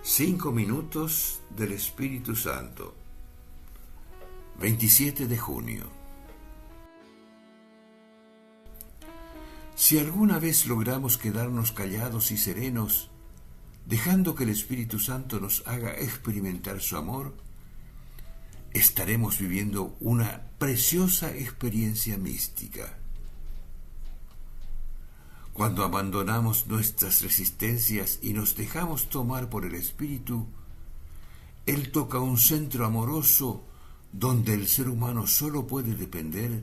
5 minutos del Espíritu Santo. 27 de junio. Si alguna vez logramos quedarnos callados y serenos, dejando que el Espíritu Santo nos haga experimentar su amor, estaremos viviendo una preciosa experiencia mística. Cuando abandonamos nuestras resistencias y nos dejamos tomar por el Espíritu, Él toca un centro amoroso donde el ser humano solo puede depender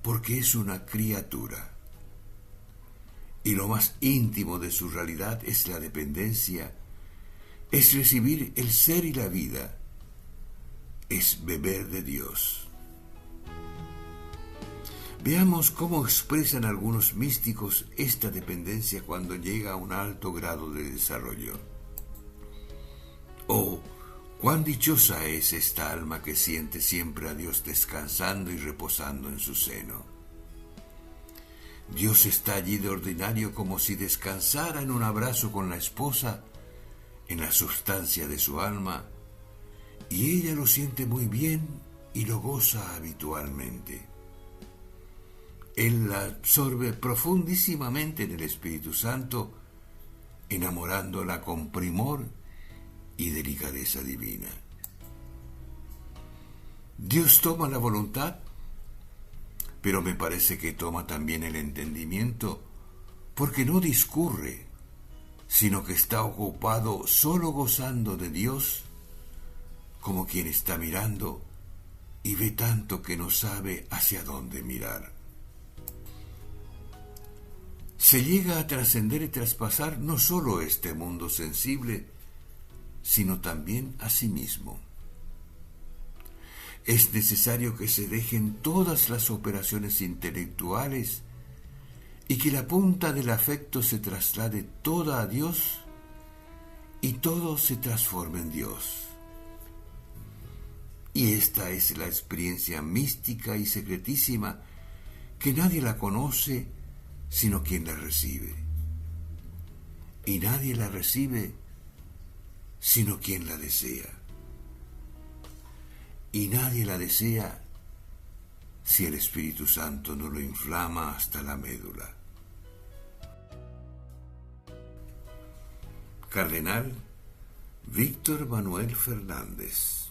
porque es una criatura. Y lo más íntimo de su realidad es la dependencia, es recibir el ser y la vida, es beber de Dios. Veamos cómo expresan algunos místicos esta dependencia cuando llega a un alto grado de desarrollo. Oh, cuán dichosa es esta alma que siente siempre a Dios descansando y reposando en su seno. Dios está allí de ordinario como si descansara en un abrazo con la esposa, en la sustancia de su alma, y ella lo siente muy bien y lo goza habitualmente. Él la absorbe profundísimamente en el Espíritu Santo, enamorándola con primor y delicadeza divina. Dios toma la voluntad, pero me parece que toma también el entendimiento, porque no discurre, sino que está ocupado solo gozando de Dios, como quien está mirando y ve tanto que no sabe hacia dónde mirar. Se llega a trascender y traspasar no solo este mundo sensible, sino también a sí mismo. Es necesario que se dejen todas las operaciones intelectuales y que la punta del afecto se traslade toda a Dios y todo se transforme en Dios. Y esta es la experiencia mística y secretísima que nadie la conoce sino quien la recibe. Y nadie la recibe sino quien la desea. Y nadie la desea si el Espíritu Santo no lo inflama hasta la médula. Cardenal Víctor Manuel Fernández.